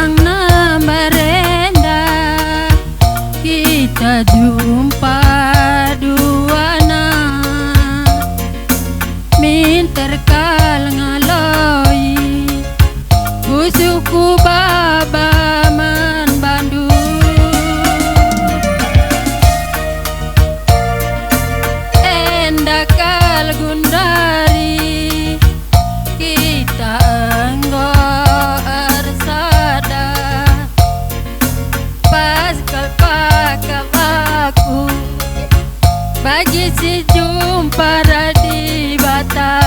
pulang na merenda, kita jumpa duana, minter kal ngaloi, busuku baba man bandu. Enda kal gundari, kita enggo ersada, pas kal pakal aku, bagi si jumpa di bata.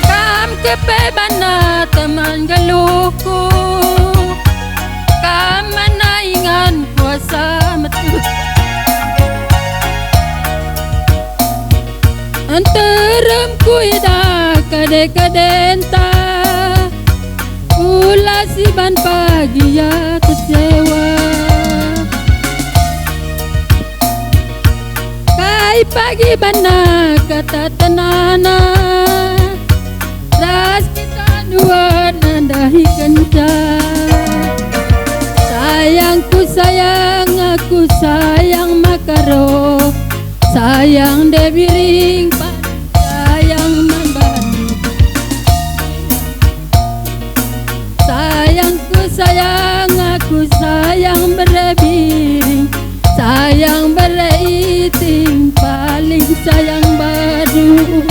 Kam kepebana teman geluhku, kam menaingan kuasa metu. Anteram kuida kade-kadenta, ulah si ban pagi ya kecewa. Kai pagi bana kata tenana, ras kita dua nandahi kenca. Sayangku sayang, aku sayang makaro, sayang debiring sayang membantu. Sayangku sayang, aku sayang berebiring, sayang bereiting, paling sayang baru.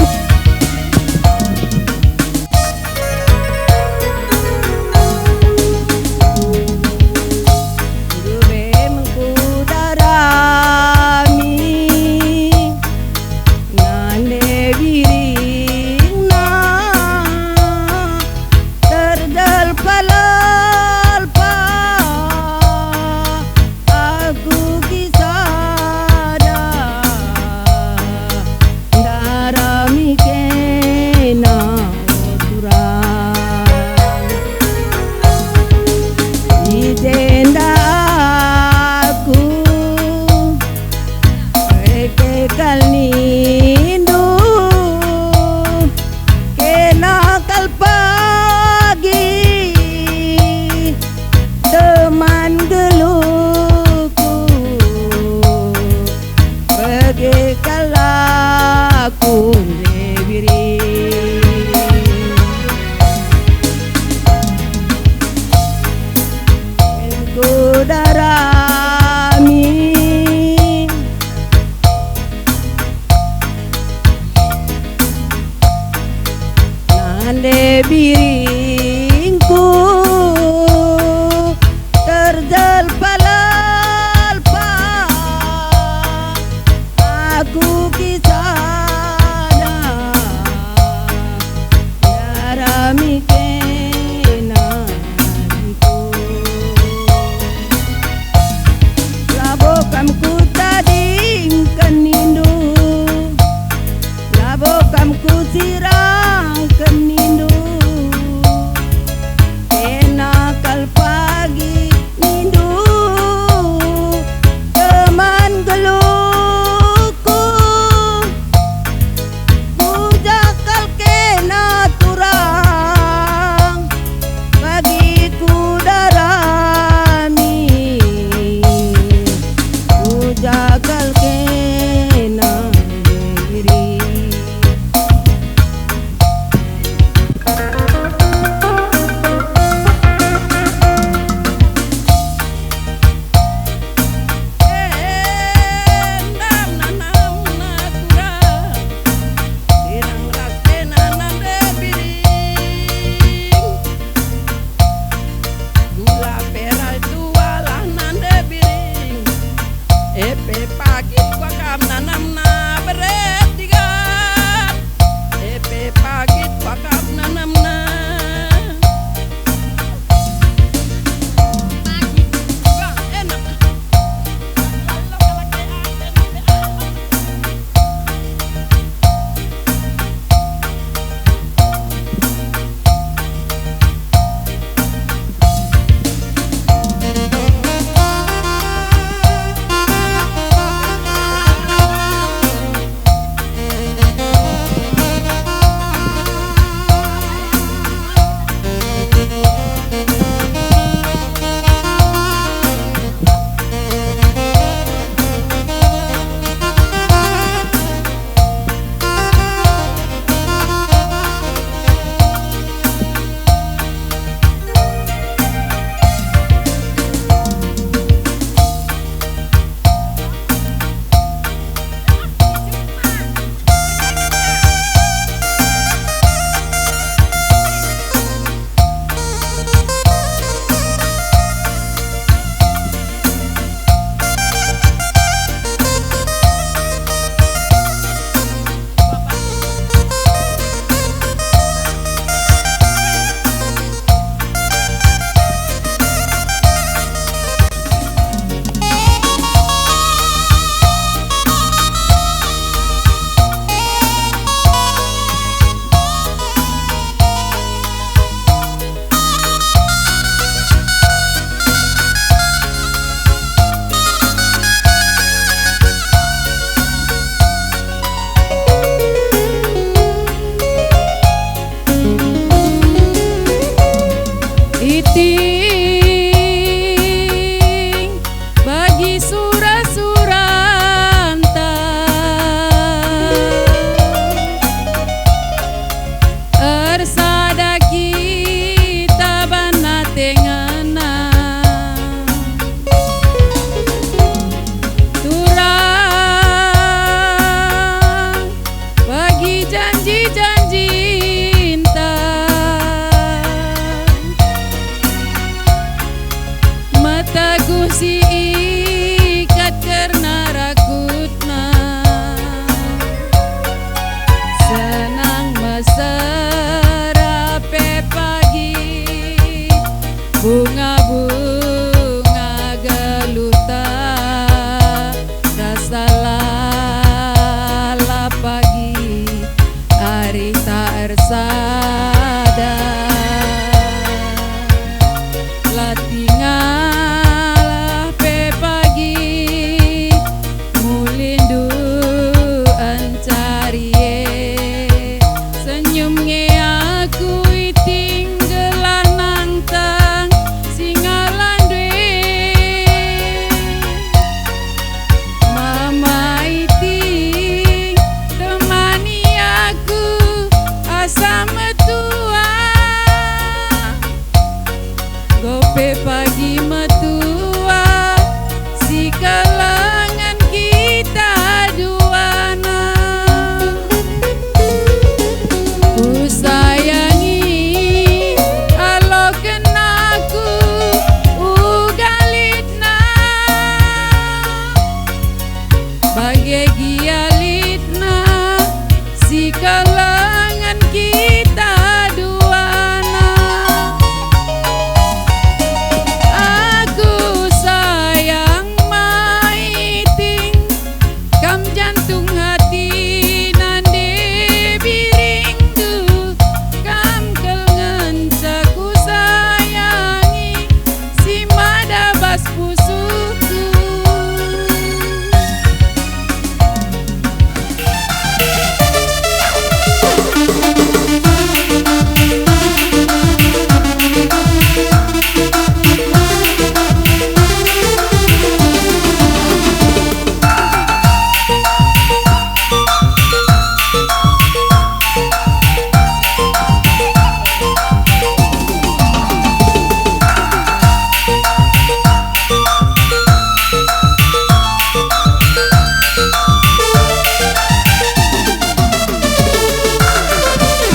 Ande biringku terjalpa-lalpa, aku kisana yarami kena diku. Labokamku tading kenindu, labokamku sirang kenindu, enakal pagi nindu, teman geluhku,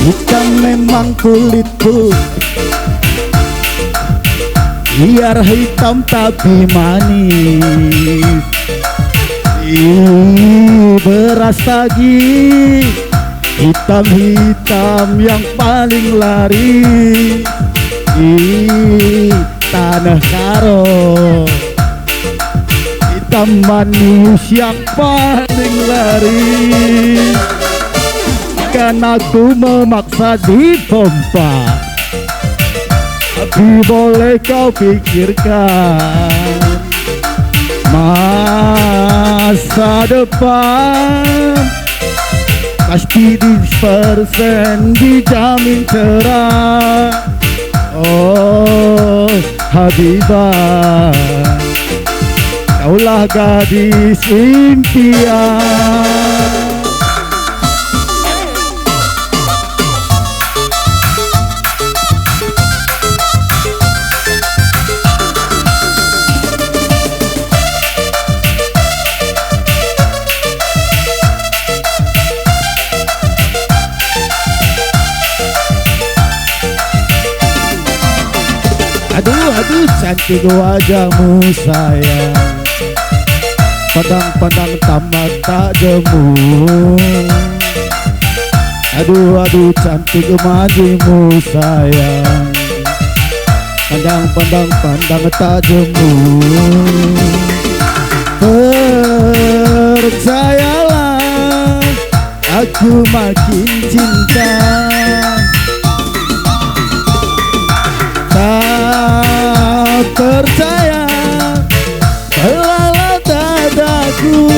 Hitam memang kulitku, biar hitam tapi manis. Beras tagi, hitam-hitam yang paling laris. Tanah karo, hitam manis yang paling laris. Kan aku memaksa dipompa, tapi boleh kau pikirkan masa depan. Pasti 100% dijamin cerah. Oh Habibah, kaulah gadis impian. Aduh cantik wajahmu sayang, pandang-pandang tamat tak jemu. Aduh cantik majumu sayang, pandang tak jemu. Percayalah aku makin cinta, tak percaya belalah dadaku.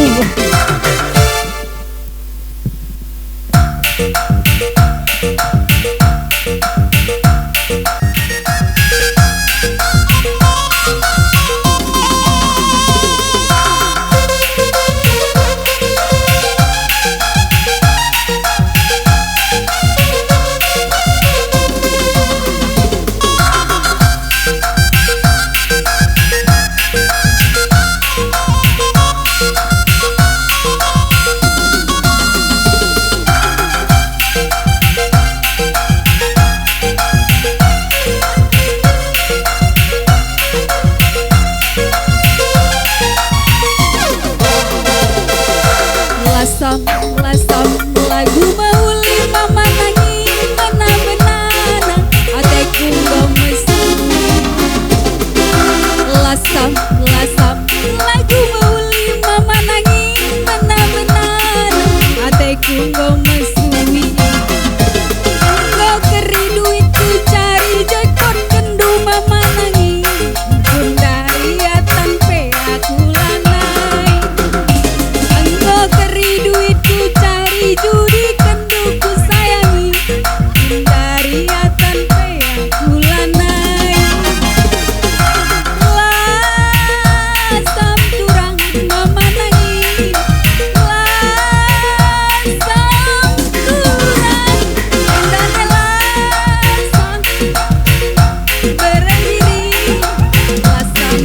Lasam lagu mauli mama nangis benar-benar ateku gemesu. Lasam lagu mauli mama nangis benar-benar ateku gemesu. Engkau keri duitku cari jackpot kendu mama nangis dari tanpa aku lanai. Engkau keri duitku cari judi kenduku sayangi dari tanpa aku lanai. Lasam turang mama nangis, lasam turang dan lasam berdiri. Lasam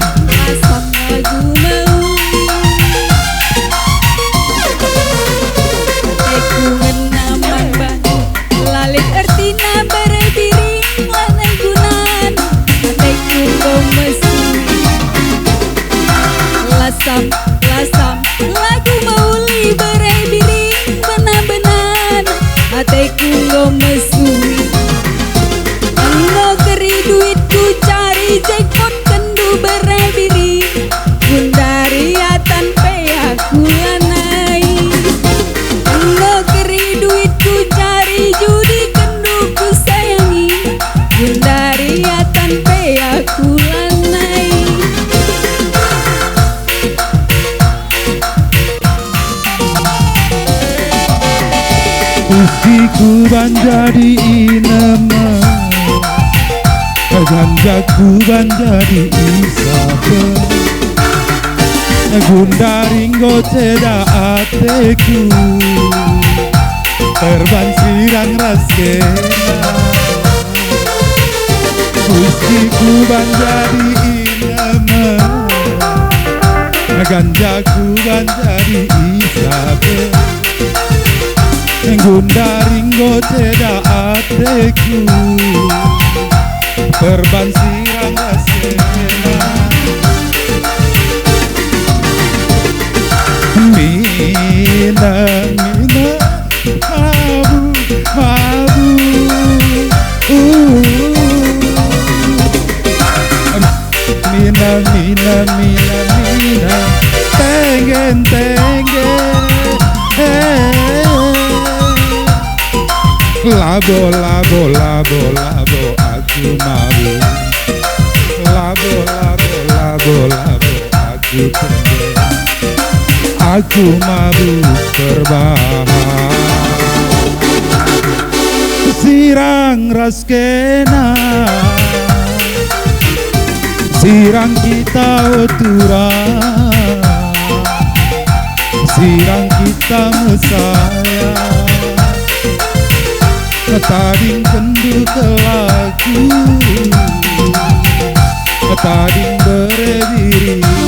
lagu mauli aku menaman batu lalit ertina berdiri lanai gunan ateku gemesu. Lasam lagu mauli berdiri benar-benar ateku gemesu. Engkau keri duitku cari jackpot kendu berdiri dari tanpa aku lanai. Engkau keri duitku cari judi kenduku sayangi dari tanpa aku lanai. Pustiku banjadi inama, ganjaku banjadi Isabel. Gundaringgo ceda ateku, terbang sirang raskena. Pustiku banjadi inama, ganjaku banjadi Isabel. Gundaringo ceda ateku Perban sirang rasena Mina, mina, mabu, mabu Mina, mina, mina, mina Tengen, tengen Labo, labo, labo, labo Aku mabu Labo, labo, labo, labo Aku tengen Aku mabuk terbang Sirang raskena Sirang kita oturang Sirang kita mesaya Tading kendu kelaku Tading berebirindu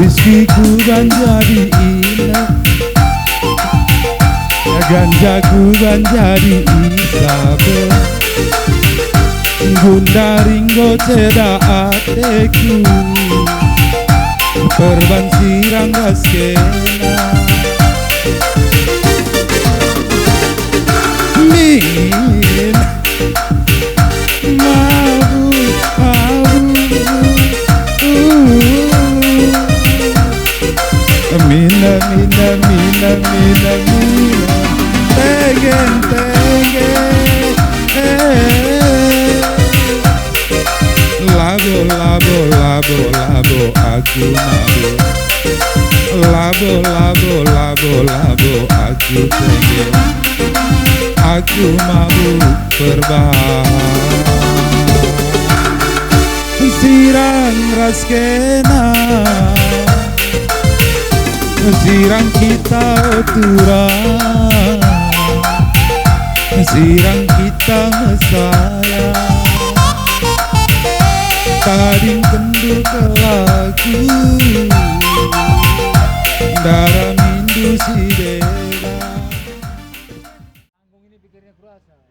Whisky ku ganja di inah Ganja ku ganja di Isabel Gundaringo ceda ateku Perban sirang raskena Min Mabu, Mina, mina, mina, mina, mina Tegen, tegen Labo, labo, labo, labo Aku mabuk Labo, labo, labo, labo Aku tegen Aku mabuk terbang Sirang raskena Sirang kita oturang Sirang kita mesaya Tading kendu kelaku Darah mindu sidera Ini pikirnya kurasa.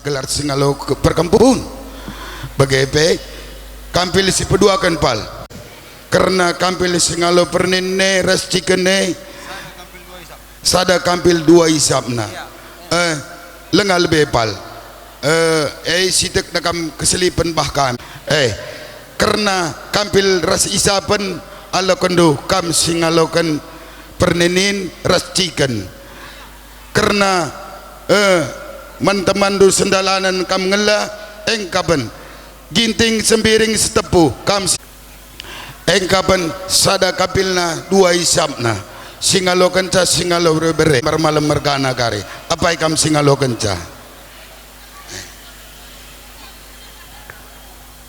gelar singalo perkampun bagai kampil si pedua kan pal karena kampil singalo pernene ras cikene sada kampil dua isapna lengal bepal sitek nakam keselipan bahkan karena kampil ras isapan ala kendo kam singalokan pernenin ras ciken karena mantamandu sendalanan kam ngela engkaban ginting sembiring setepu kam engkaban sada kapilna dua isapna singalo kenca singalo bere marmalam mergana kari apa ikam singalo kenca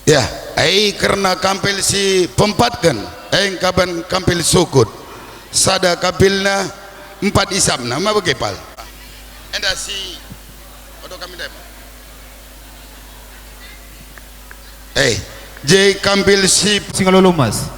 ya karena kampil si pempatkan engkaban kampil sukut sada kapilna empat isapna ma bagepal enda si odo kami dem J Kambil si Singalulumas.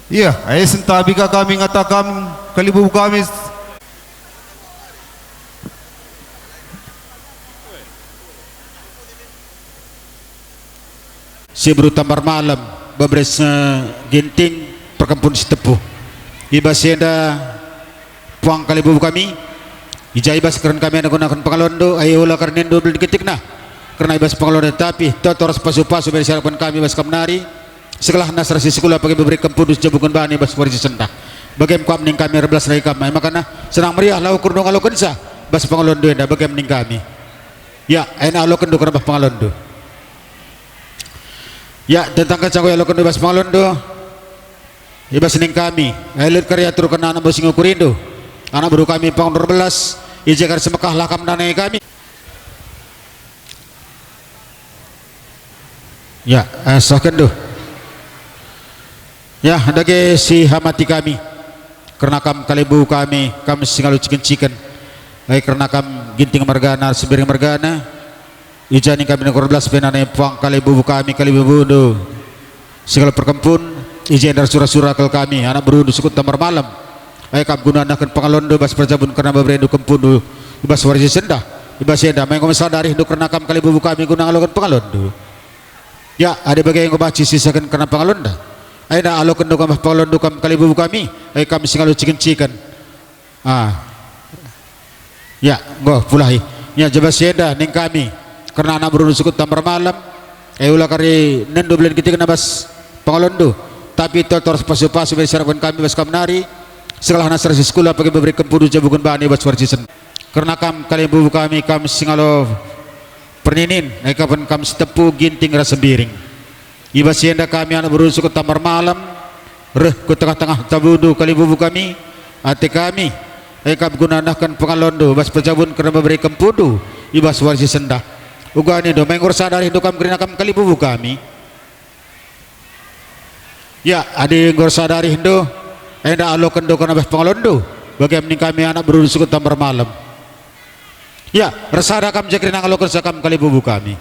Iya, ay sentabi ka kami ngatakam kalibu kami. Si Bro Tambar Malam babres ginting perkempun si tepuh iba sienda puang kalibu kami ijai bas keren kami gunakan pengalondo ayo ulah karnendo beli ketik nah karena ibas pengalondo tapi totoras pasu-pasu dari syarapan kami bas kamnari sekolah nasrasi sekolah pakai beri kempudus jabungan bani bas warisi sendah bagaimana kami ning kami 12 rai kami makanya senang meriah lau kurno kalau kensa bas pengalondo enda bagaimana ning kami ya enak lo kendo karena bas pengalondo ya tentang kacang lo kendo bas pengalondo ibas ning kami elit karya turu kena anak bosingo kurindo anak baru kami pang 12 ijakar semekah lakam danai kami ya sah kendo ya dage si hamati kami karena kam kalibu kami singalu ciken karena kam ginting margana sebiring margana ijani kami negor 12 penane puang kalibu kami kalibu budu singalu perkempun ijai dar surah-surah kal kami anak berudu sukut Tambar Malam kam gunakan pengalondo bas perjabun karena beberendu kempundu ibas warisi sendah ibas sendah main komisar dari hidup karena kam kalibu kami gunakan pengalondo ya ada bagian yang kebaci sisakan karena pengalondo aina alo kendo kam pengalondo kam kalibu kami kami singalu ciken ya go pulahi ya jabas sendah ning kami karena anak berudu sukut Tambar Malam ulah kari nendo belen kita kena bas pengalondo tapi totor pasu-pasu dari syarapan kami bas kamnari sekolah nasrasi sekolah pakai beri kempudu jabungan bani bas warjisen karena kalibu kami singalo perninin kapan kam setepu ginting rasa biring iba sienda kami anak berusaha ke Tambar Malam ke tengah-tengah tabudu kalibu kami ati kami kam gunakan pengalondo bas pecabun karena beri kempudu ibas warjisen dah ugani do mengor sadari do kam kam kalibu kami ya adi ngor sadari hindo enda alo kendo kana bas pengalondo bagaimana kami anak berusaha ke Tambar Malam ya resada kam jakri nang alo kerja kam kalibu kami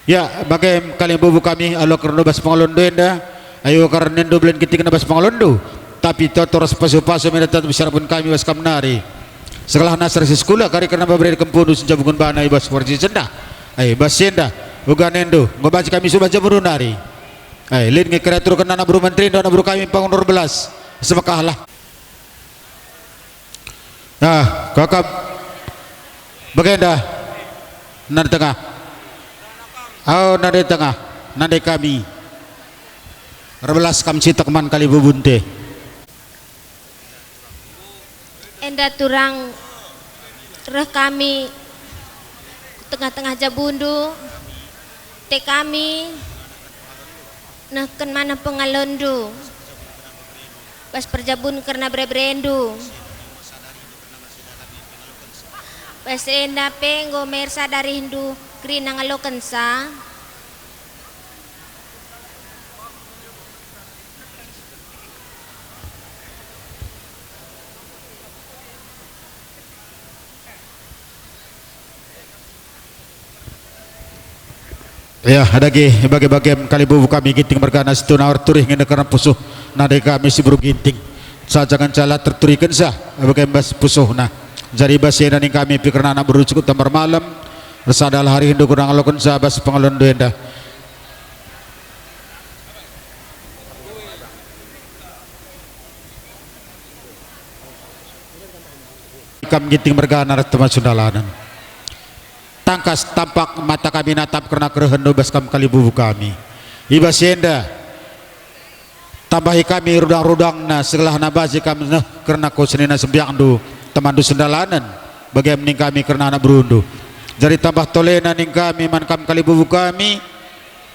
ya bagaimana kalibu kami alo kendo bas pengalondo enda ayo karena nendo belen ketik na bas pengalondo tapi totoras pasu-pasu mendatang bisyarapun kami bas kamnari sekolah nasrasi sekolah kari karena babere kempudu senjabungan bana ibas warji sendah bas senda uga nendo ngobaci kami sudah jabunari lin ngekreatur kena anak buru menteri dan anak buru kami pang 12 semekahlah nah kakak bagaimana nadi tengah nadi tengah nadi kami 12 kam citak man kali bubunte enda turang reh kami tengah-tengah jabundu te kami nah ken mana pengalondo bas perjabun karena berebrendu bas enda penggo mersa dari hindu krina ngalokan sa ya ada bagi-bagi kalibu kami ginting bergana situ nawar turih ngene karena pusuh nade kami si buru ginting sajangan cala terturikan sah bagaimana bas pusuh nah jadi basena ning kami pikirna anak beru cukup Tambar Malam resadal hari hindu kurang alokon sah bas pengalondo enda kam ginting bergana teman sundalanan tangkas tampak mata kami natap karena kerehendu bas kam kalibubu kami iba sienda tambahi kami rudang-rudang na segala nabazi kami nah karena ko senina sembiang du temandu sendalanan bagi mening kami karena anak berundu jadi tambah tolena ning kami man kam kalibubu kami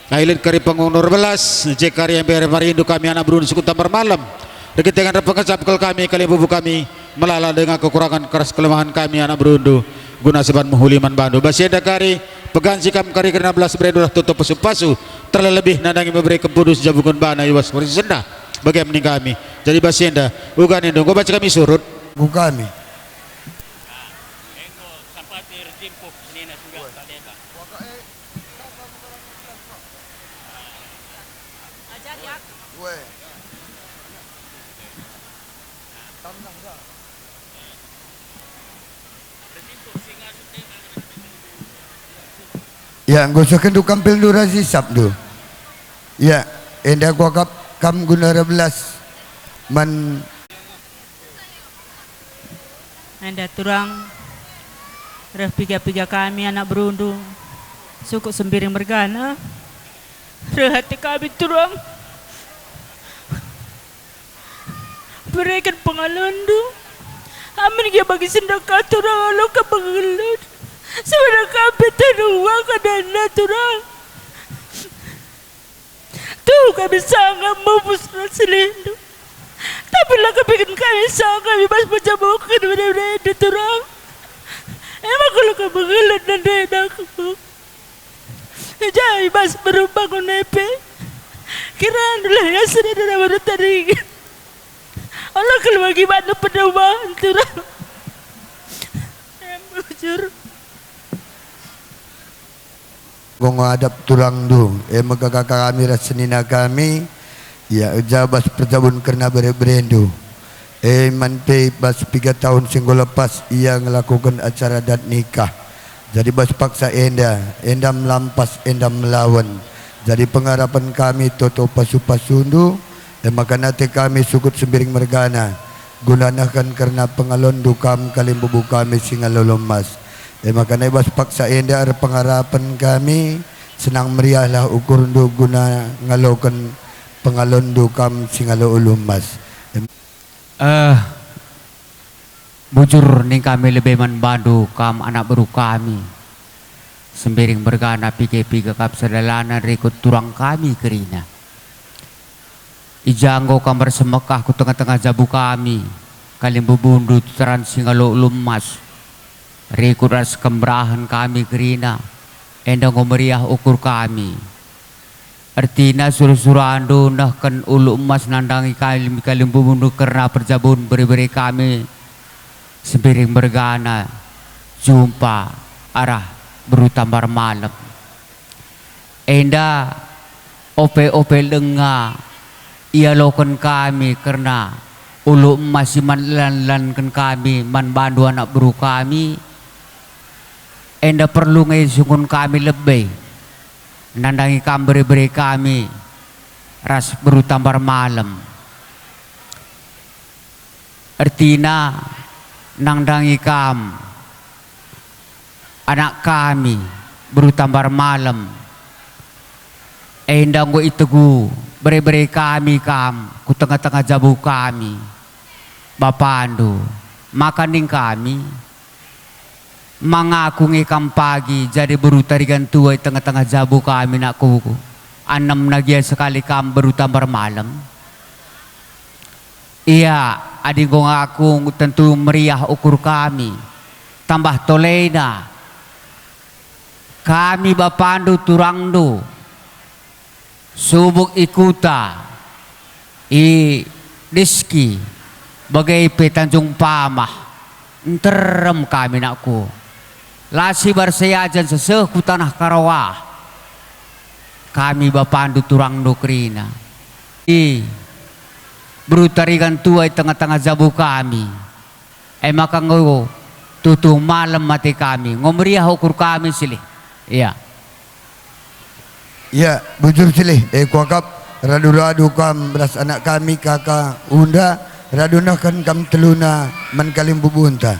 kailin kari pengunur belas cek kari yang bere marindu kami anak berundu suku tambar malam deket dengan pengesap kami kalibubu kami melala dengan kekurangan keras kelemahan kami anak berundu guna seban muhuliman bandu basienda kari pegan sikam kari kena belas beredulah tutup pasu-pasu terlebih nandangi memberi kepudus jabungan bana iwas kursi senda bagi mening kami jadi basienda ugan indung baca kami surut kami ya gosokan du kampil du razi sabdu ya enda gua kam gunara belas man anda turang reh piga-piga kami anak berundu suku sembiring mergana reh hati kami turang berikan pengalandu amin dia bagi sendaka turang alo ke pengalandu sebenarnya kami teruang ke dana turang tuh kami sangat membusna selindu tapi lah kepingin kami sangat bebas menjamukan benar-benar itu turang emang kalau kamu ngelat dan dedaku jadi mas berubah nepe kira dulu ya sedih dan baru tadi Allah kalau bagaimana pedoman turang bujur gong adap turang du megaka kami rasenina kami ya jabas perjabun karena berendu manpe bas 3 tahun singgo lepas ia melakukan acara dan nikah jadi bas paksa enda melampas enda melawan jadi pengharapan kami toto pasu-pasundu maka nanti kami sukut sembiring mergana gunanakan karena pengalondu kam kalimbubu kami singalolomas maka nebas paksa enda ada pengharapan kami senang meriahlah ukur du guna ngalokan pengalondu kam singalo ulumas bujur ning kami lebih manbandu kam anak baru kami sembiring bergana piga-piga kap sedalanan rekut turang kami kerina ijanggo kamar semekah ku tengah-tengah jabu kami kalim bubundu teran singalo ulumas rekut ras kembrahan kami kerina endang ngomeriah ukur kami artina suruh-suruh nah kan ulu emas nandangi kalim bubundu karena perjabun beri-beri kami sembiring bergana jumpa arah berutambar malam enda ope-ope lenga ia lokan kami karena ulu emas man lan-lankan kami man bandu anak buru kami enda perlu ngaisukun kami lebih nandangi kami beri-beri kami ras berutambar malam artina nandangi kam anak kami berutambar malam endang go itegu beri-beri kami kam ku tengah-tengah jabu kami bapandu makaning kami mangaku ngikam pagi jadi berutarigan tua tengah-tengah jabu kami nak kuku 6 nagian sekali kam berutambar malam iya adik ko ngaku tentu meriah ukur kami tambah tolena kami bapandu turangdu subuk ikuta i diski bagai petanjung pamah terem kami nakku lasi barsayajan seseh ku tanah Karawah kami bapandu turangdu kerina i berutarigan tua di tengah-tengah jabu kami maka ngo tutu malam mati kami ngomeriah ukur kami silih iya ya bujur silih kuakap radu-radu kam beras anak kami kakak unda radunakan kam teluna man kalim bubunta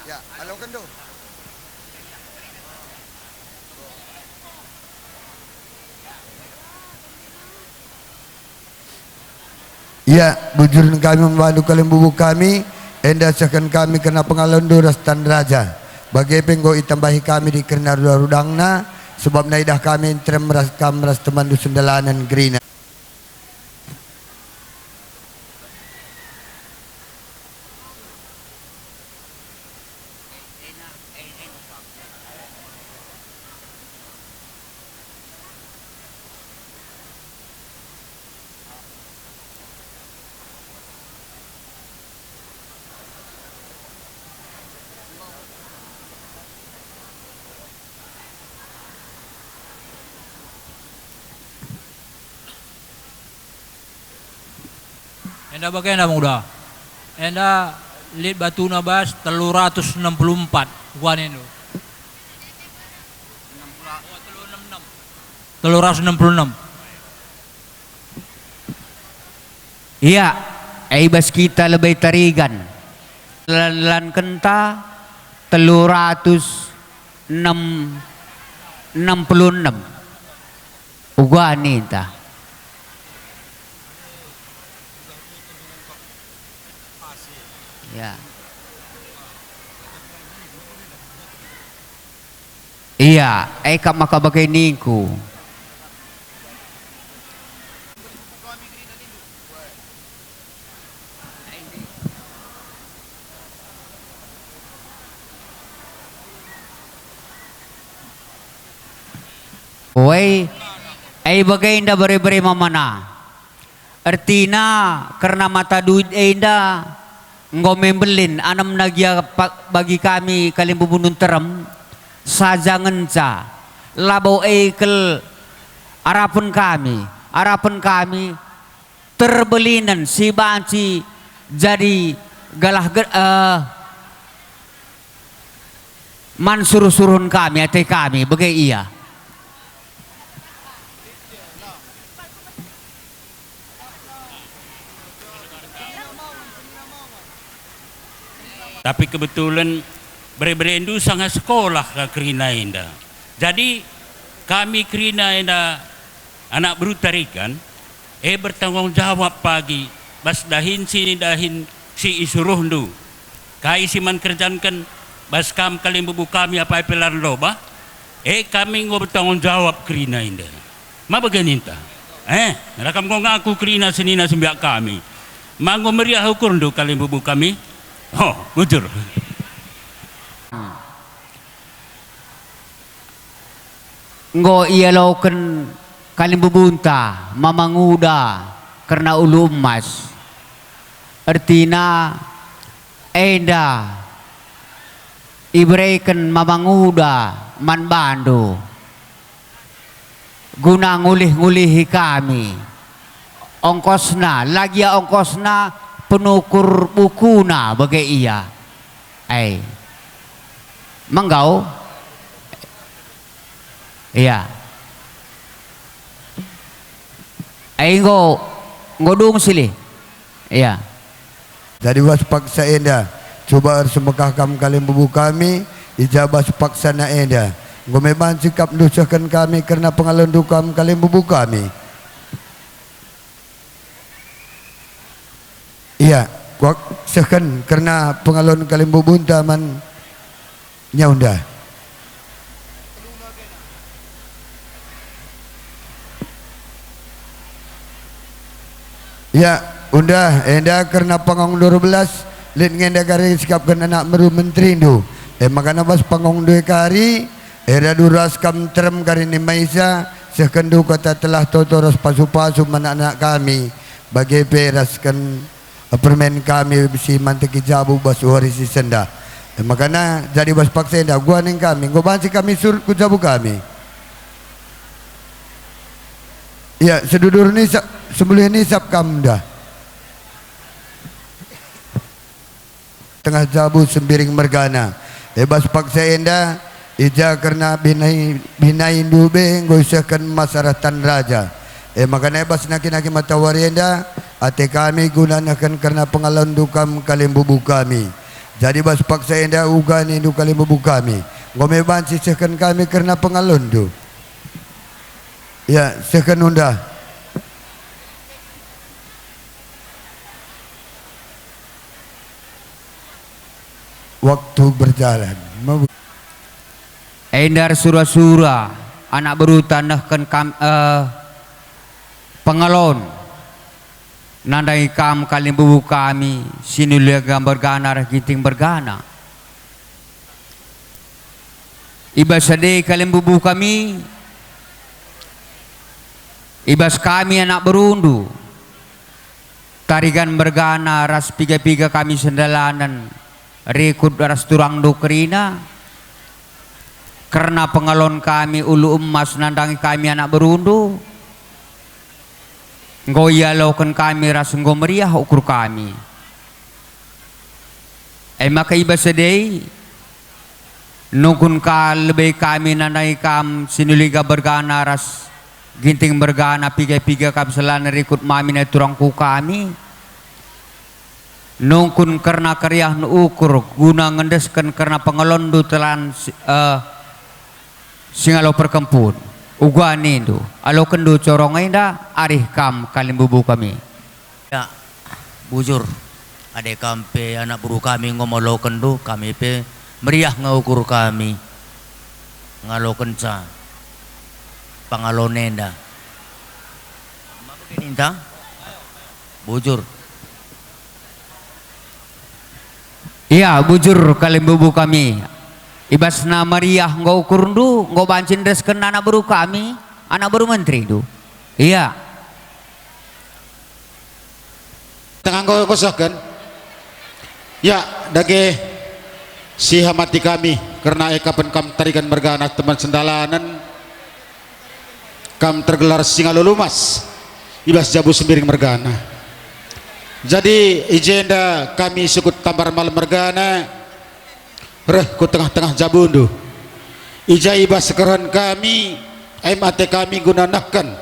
Ya, alaukan tu. Ya, bujur kami membantu kalian bubuk kami, enda sahkan kami kena pengalon duras tan raja. Bagi penggo itambahi kami di kerana rudangna, sebab naidah kami entrem meras teman dusun dalanan gerina. Enda bagai enda muda. Enda lit batu nabas 364 guan itu. 366. Iya, bas kita lebih tarigan. Lan kenta 366. Uguan ita. Ya. Iya, ka makabagay ningko. Oy, bagay na bare-bare mamana. Artina karena mata duit enda ngomembelin anam nagya bagi kami kalimbubunun terem sajangan ca labaw kel harapan kami terbelinan si banci jadi galah mansur-surun kami ate kami bagai iya. Tapi kebetulan berendu sangat sekolah ke kerina inda. Jadi kami kerina inda anak berutarikan bertanggung jawab pagi bas dahin sini dahin si isuruh ndu. Kai siman kerjankan bas kam kalim bubu kami apa pelan loba. Kami ngo bertanggung jawab kerina inda. Ma baganinta. Nakam ngo ngaku kerina senina sembiak kami. Mango meriah ukur ndu kalim bubu kami. Oh, bujur. Ngo iyalawken kalimbubunta mamanguda karena ulu emas. Artina enda ibreiken mamanguda manbando guna ngulih-ngulihi kami. Ongkosna lagi ongkosna penukur bukuna bagai iya. Manggau. Iya. Ngodung sili. Iya. Jadi was paksa enda. Coba semekah kam kalian bubu kami. Ijabah paksa na enda. Ngomeban sikap dusahkan kami karena pengalon dukam kalian bubu kami. Iya, kuak sehkan karena pengalon kalian bubunta man nyaunda. Ya, unda enda karena pangong 12 lin ngenda kari sikapkan anak meru menteri ndu. Makana bas pangong 2 kari era duras kam terem kari ni maisa sehkan du kata telah totoros pasu-pasu anak-anak kami bagi peraskan permen kami si manteki jabu bas warisi senda. Makanya jadi bas paksa enda gua ning kami ngobansi kami sur ku jabu kami. Ya sedudur ni sebelum ini sap kam dah. Tengah jabu sembiring mergana. Bas paksa enda ija karena binai dube ngoisahkan masyaratan raja. Makanya bas naki-naki matawari enda ate kami gunakan karena pengalon dukam kalian bubu kami. Jadi bas paksa enda uga nindu kali bubu kami. Ngome bansi sehkan kami karena pengalondu. Ya, sehkan unda. Waktu berjalan. Endar sura-sura anak berutanahkan pengalon nandai kam kali bubu kami sinulia bergana ginting bergana ibas sadai kali bubu kami ibas kami anak berundu tarigan bergana ras piga-piga kami sendalanan rekut ras turang dokrina karena pengalon kami ulu emas nandangi kami anak berundu ngoyalokan kami ras meriah ukur kami maka iba sedai nukun ka lebih kami nandangi kam sinuliga bergana ras ginting bergana piga-piga kam selana rekut mami na turangku kami nukun karena karyah ukur guna ngendeskan karena pengalon du telan singalo perkempun ugwa nindo alo kendo corong ida arih kam kalim bubu kami ya bujur ade kampe anak buru kami ngomolo kendo kami pe meriah ngaukur kami ngalo kenca pangalonenda mabukininta bujur iya bujur kalim bubu kami ibasna meriah ngau kurundu ngau bancin resken anak baru kami anak baru menteri itu iya tengah ngau kosahkan ya dage si hamati kami karena kapan kam tarikan bergana teman sendalanan kam tergelar singalulumas ibas jabu sembiring mergana jadi ijenda kami sukut tambar malam mergana reh ku tengah-tengah jabundu ijaiba sekeran kami MAT kami gunanakan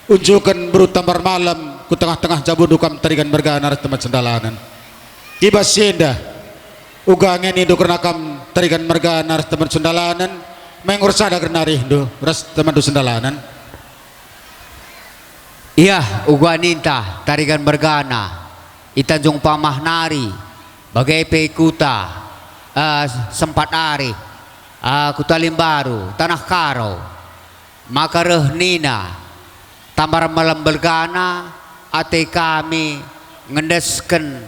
unjukan berutambar malam ku tengah-tengah jabundu kam tarikan bergana teman sendalanan iba sienda ugangen itu karena kam tarikan bergana teman sendalanan mengur sada kenari do ras teman du sendalanan iya uganinta tarikan bergana itanjung pamah nari bagai pekuta sempat hari Kutalim Baru Tanah Karo maka rehnina tambar malam bergana ate kami ngendesken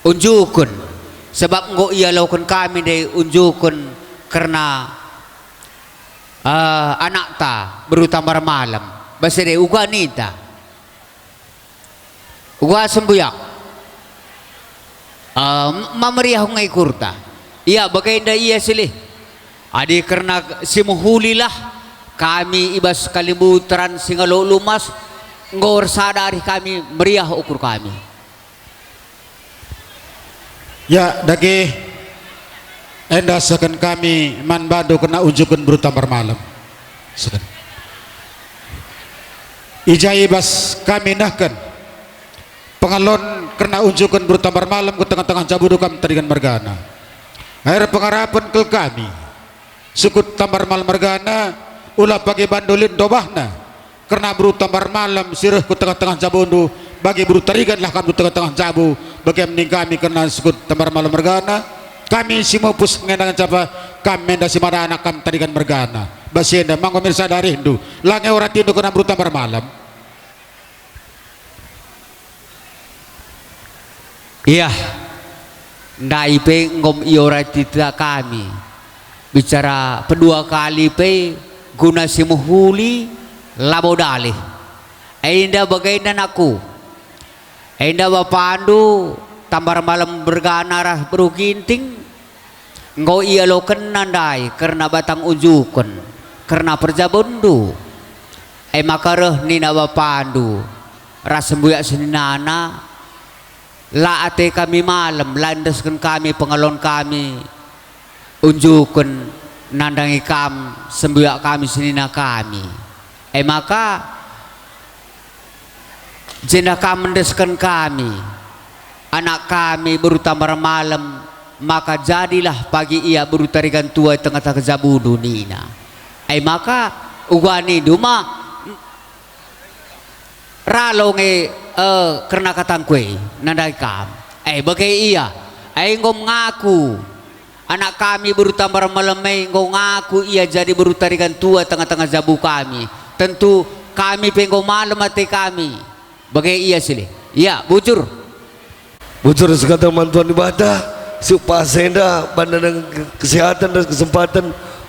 unjukun sebab ngo iya lakukan kami deh unjukun karena anak ta baru tambar malam basa deh uga nita uga sembuyak mameriah ngai kurta iya bagainda iya silih adi karena simuhulilah kami ibas kalimutran singalo lumas ngor sadari kami meriah ukur kami ya dage enda sekan kami man bado kena unjukan berutambar malam sekan ijai bas kami nahkan pengalon kena unjukan berutambar malam ke tengah-tengah jabudu kami tarikan mergana akhir pengarapan ke kami sukut tambar malam mergana ulah bagi bandolin dobahna karena berutambar malam sirah ke tengah-tengah jabudu bagi buru tarikan lah kami tengah-tengah jabu bagi mending kami kena sukut tambar malam mergana kami simopus mengendangan capa kami mendasi marah anak kami tarikan mergana basienda mangomir sadari hindu lange orang tindu kena berutambar malam iya ndai pe ngom iora tita kami bicara kedua kali pe guna simuhuli labodali ainda bagainan aku ainda bapandu tambar malam bergana rah beruginting ngau iya loken nandai karena batang unjukun karena perjabundu makareh nina bapandu rasembuyak seninana la ate kami malam landaskan kami pengalon kami unjukun nandangi kam sembuyak kami senina kami maka jenda kam mendeskan kami anak kami berutama malam, maka jadilah pagi ia berutarikan tua tengah-tengah zabudu nina. Maka ugani duma ralonge karena katangkwe nandai kam. Bagai iya, ngom ngaku anak kami berutama malam ngom ngaku ia jadi berutarikan tua tengah-tengah zabu kami. Tentu kami penggom malam mati kami. Bagai iya sih. Iya, bujur. Bujur segala mantuan ibadah supaya senda bandana kesehatan dan kesempatan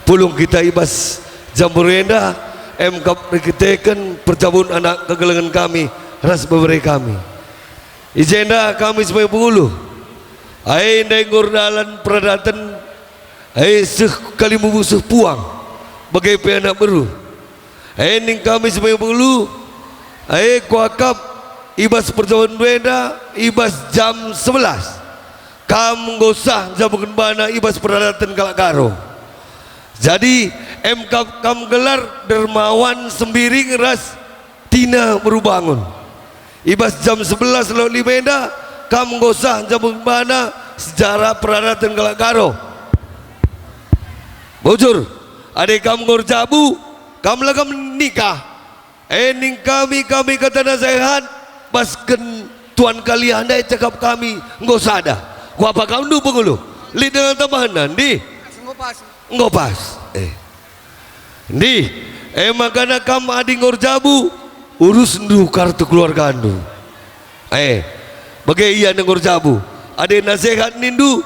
pulung kita ibas jamburenda MK dikitekan percabun anak kegelengan kami ras beberi kami ijenda kami sebagai pengulu ai nengur dalan peradatan ai sekali musuh puang bagai anak beru ai ning kami sebagai pengulu ai kuakap ibas percabun benda ibas jam 11 kamu gosah jabukan bana ibas peradatan kalakaro. Jadi MK kam gelar dermawan sembiring ras tina berubangun. Ibas jam 11 lalu limenda kamu gosah jabukan bana sejarah peradatan kalakaro. Bujur, adik kamu ngorjabu, kamu lagam nikah. Ning kami kata nasihat, basken tuan kalian dai cakap kami ngosah dah. Kuapa kamu dulu pengulu, li dengan tambahan di, ngopas, di, makanya kamu adi ngorjabu, urus ndu kartu keluarga ndu, bagai iya ngorjabu, ada nasihat nindu,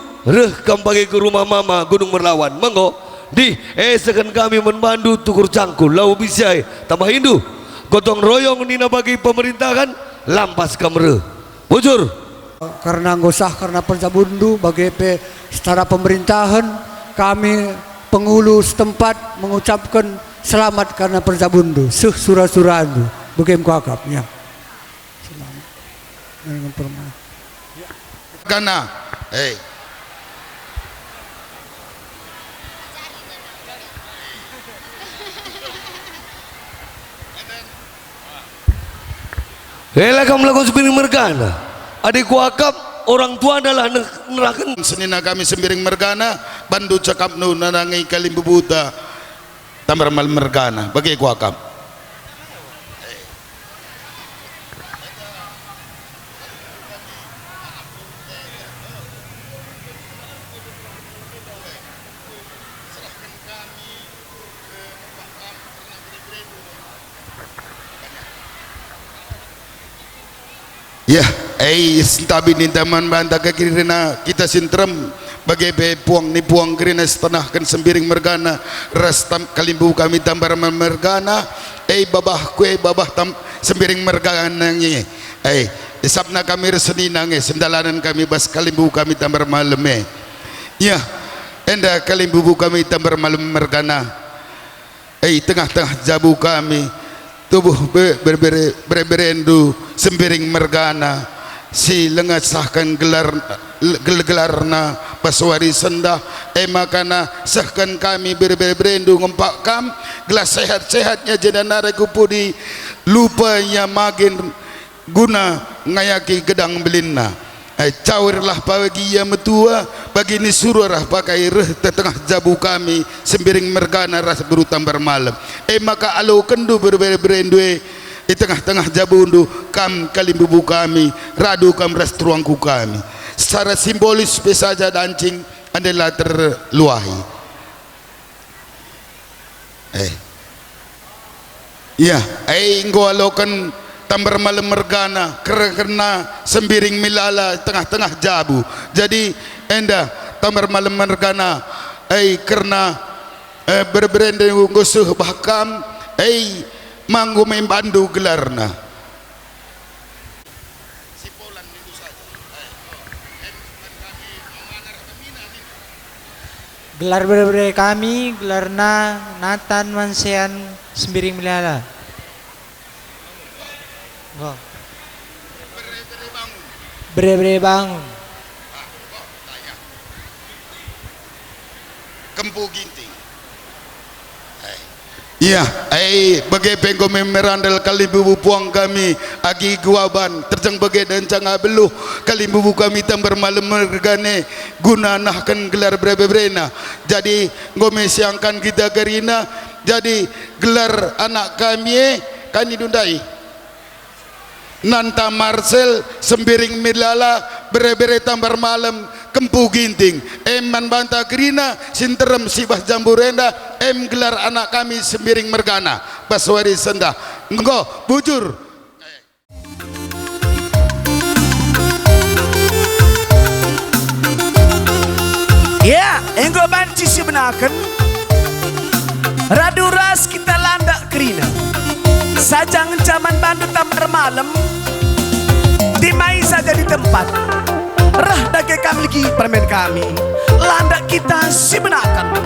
kamu pergi ke rumah mama Gunung Merlawan, manggo, di, sekan kami membantu tukur cangkul, lau bisa, tambah hindu, gotong royong nina bagi pemerintahan, lampas kamera, bujur. Karena ngosah karena percabundu bagi setara pemerintahan kami penghulu setempat mengucapkan selamat karena percabundu surah-surah andu bagi mkuakapnya karena Hela kamu lakukan sepiring mergana. Adik kuakap orang tua adalah nerakan senina kami sembiring mergana bandu cakap nu nanangi kalim bubuta tambar mal mergana bagi kuakap ya tabi ni taman banta ke kirina kita sintrem bagi puang ni puang kirina setanah kan sembiring mergana ras kalimbu kami tambar mergana babah kue babah sembiring mergana ngi isapna kami resenina ngi sendalanan kami bas kalimbu kami tambar malam ya enda kalimbu kami tambar malam mergana tengah-tengah jabu kami tubuh berberendu sembiring mergana si lengasahkan gelarna paswari sendah makana sahkan kami berendu ngempak kam gelas sehat-sehatnya jenana rekupudi lupanya magin guna ngayaki gedang belina cawirlah pagi ya metua bagi ni surah pakai tengah jabu kami sembiring mergana ras berutambar malam maka alo kendu berendu di tengah-tengah jabundu kam kalimbubu kami radu kam ras truangku kami secara simbolis saja dancing adalah terluahi ya engko alokan tambar malam mergana karena sembiring milala tengah-tengah jabu jadi enda tambar malam mergana karena berberendu ngusuh bahkam manggu membandu gelarna gelar berbeda kami gelarna Nathan Mansean sembiring milala bere bangun kempu ginting Ya, bagai pengko memerandal kali bubu puang kami agi guaban terjang bagai dancang abeluh kali bubu kami tambar malam mergane guna nahkan gelar brena. Jadi ngome siangkan kita karina jadi gelar anak kami kani dundai Nanta Marcel sembiring milala bere-bere tambar malam kempu ginting man banta kerina sinterem sibah jamburenda gelar anak kami sembiring mergana baswari senda engko bujur ya engko banci sebenaken raduras kita landak kerina sajang zaman bandu tambar malam dimai saja di tempat rah dage kami lagi permen kami landak kita sebenakan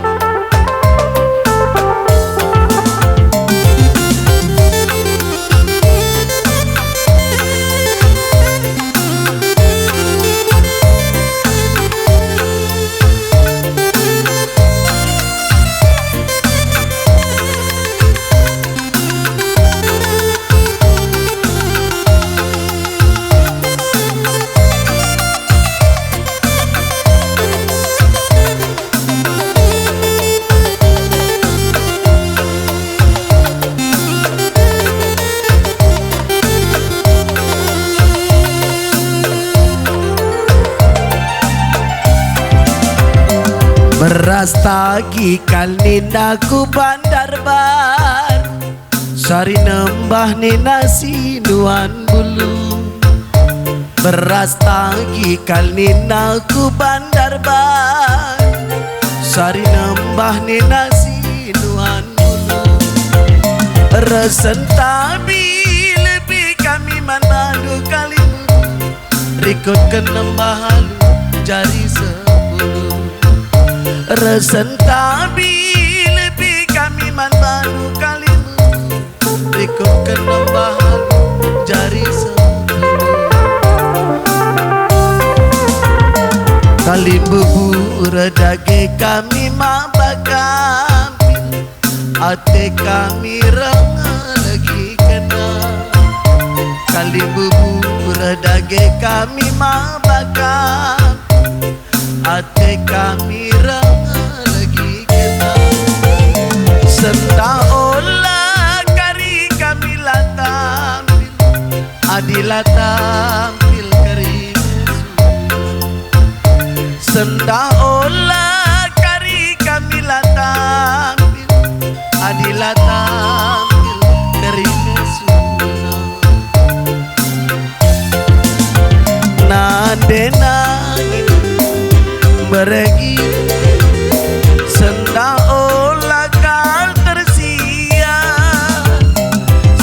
beras tagi kalina ku bandar bar sari nembah ni nasi nuan bulu beras tagi kalina ku bandar bar sari nembah ni nasi nuan bulu resen tabi lebih kami manadu kalimu rikut ke nembah halu jari sepuluh resen tabi lebih kami man baru kalimu rikut ke nombahan jari sepuluh kali bubur dage kami mabakam ate kami ranga lagi kena kali bubur dage kami mabakam ate kami ranga lagi kena senda olah kari kami latampil adila tampil kari senda olah kari kami latampil adila tampil kari nade nangin beregi senda olah kal tersia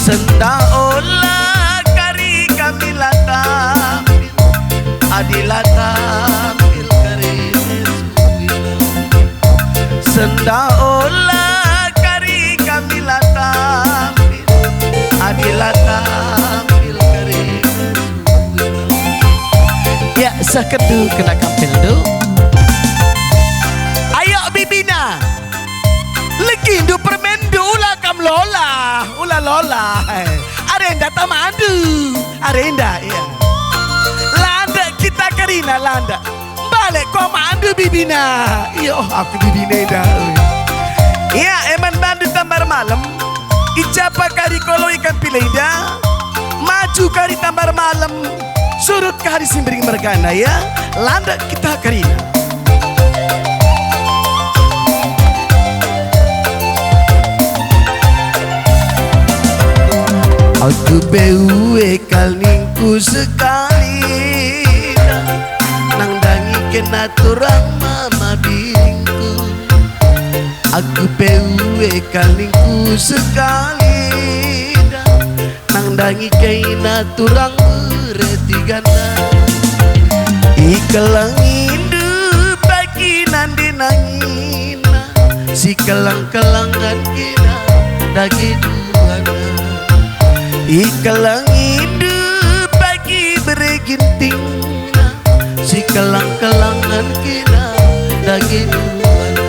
senda olah kari kami latampil adila tampil kari senda olah kari kami latampil adila tampil kari ya sakedu kena kampil do bibina legindu permendu ula kam lola ula lola arenda tamandu arenda iya landa kita karina landa balik kau mandu bibina iyo aku bibina dah iya eman bandu tambar malam ijapa kari kolo ikan pilenda maju kari tambar malam surut kari simbring mergana ya landa kita karina aku beue kalingku sekali nang dangi kena turang mama biringku aku beue kalingku sekali nang dangi kena turang bereti ganda ikelang indu bagi nandi nangina si kelang-kelangan kina dagi duana ikalang hidup bagi bereginting si kelang-kelangan kina dagi duana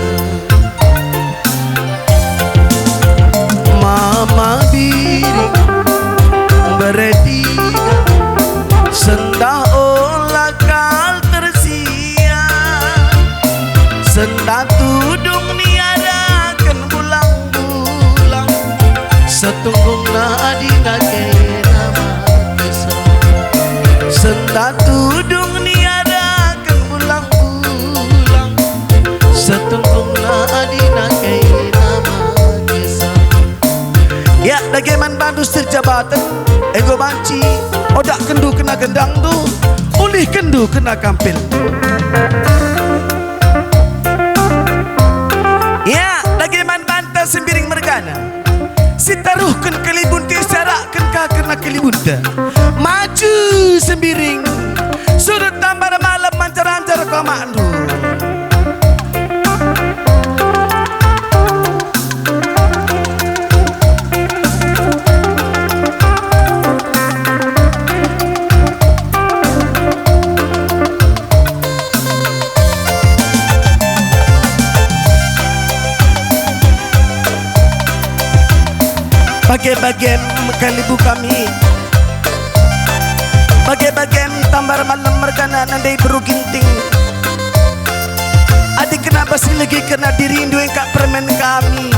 na adina kay nama kesa senda tudung niada kan pulang-pulang setungkung na adina kay nama kesa. Ya dageman bandu serjabatan ego banci odak kendu kena gendang tu ulih kendu kena kampil. Ya dageman banta sembiring mergana si taruhkan kelibun tisarakkan ka kena kelibun ta maju sembiring sudut tambar malam mancar-ancar kau mandu. Bagai-bagai kalibu kami bagai-bagai tambar malam mergana nandai beruginting adik kenapa sih lagi kena dirindu yang kak permen kami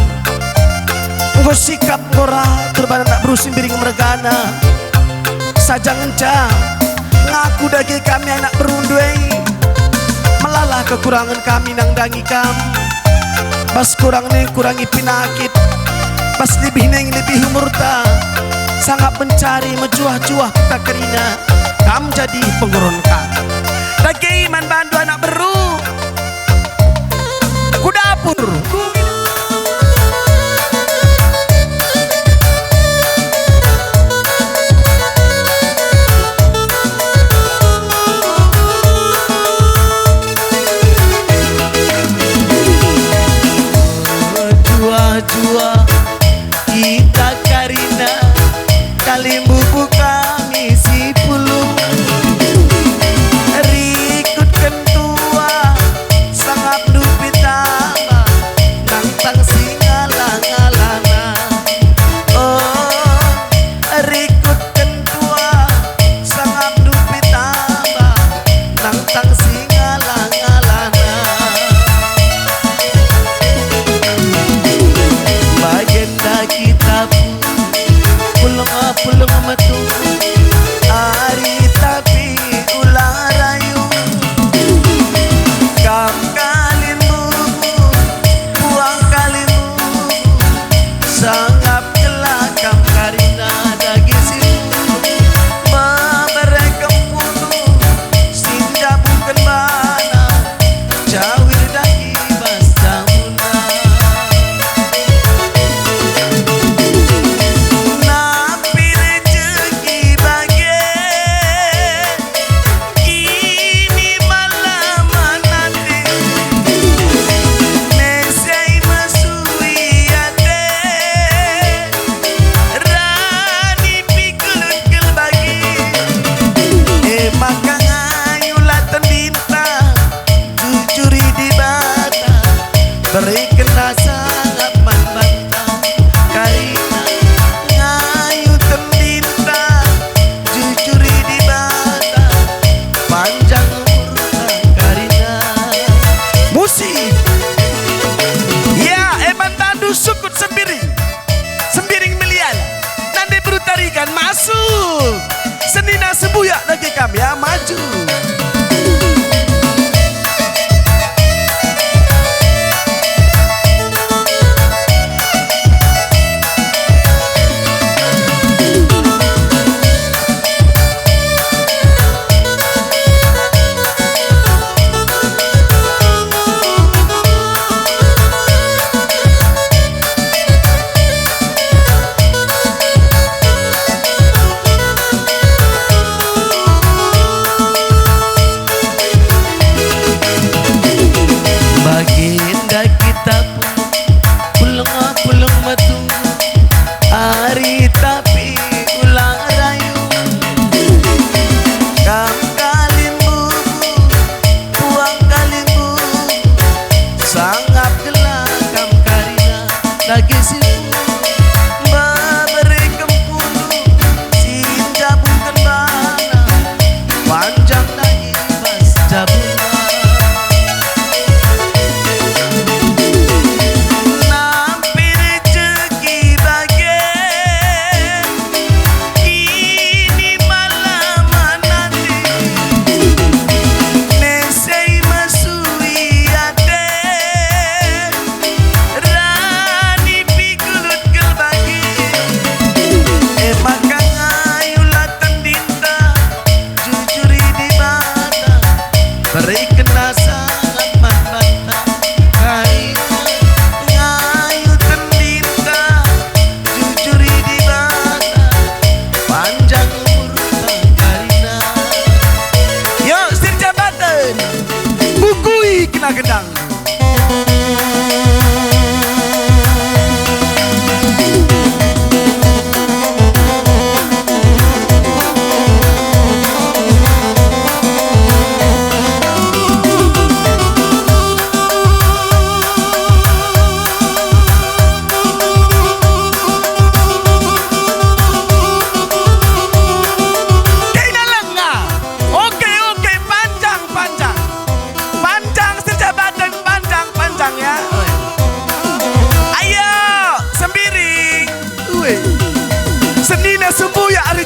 nggo sikap ngora terbana nak berusin biring mergana sajang enca ngaku dagi kami anak berunduai melalah kekurangan kami nang dangi kam bas kurang nih kurangi pinakit pas lebih neng lebih murta sangat mencari menjuah-juah kita kerina kam jadi pengurun kam bagi iman bandu anak beru ku dapur juah-juah kita karina kali bubu kami si pulung rikut kentua sangat dupita nantang singalang-alana oh rikut kentua sangat dupita nantang singalang-alana bagenda kita pulang metu ari tapi ulang rayu kam kalimu buang kalimu sangat kelakam karina dagi simu memereka punu sinja bukan mana jawir dagi bas jamuna beri kena sangat manbanta karina ngayu tendinta jujuri di bata panjang umur karina musik ya eman tandu sukut sembiring milian nanti berutarikan masuk senina sembuyak lagi kami ya maju.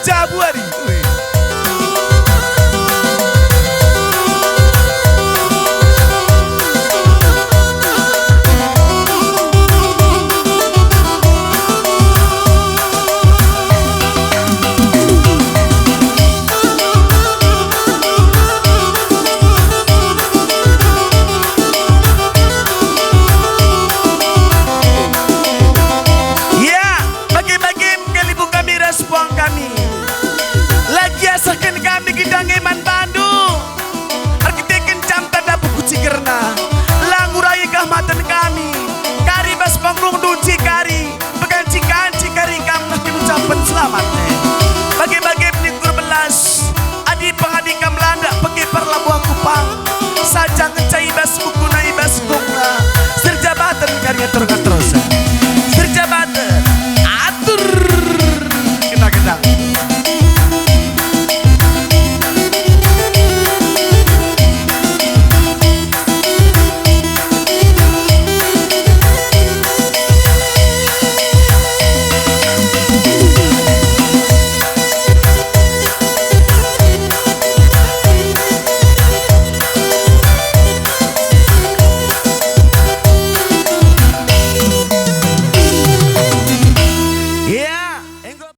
Jabu hari. Selamat bagi-bagi penikur belas adi pengadika Melanda pergi perlabuhan Kupang sajang ngecai bas buku naibas gongna serjabatan karya tergantung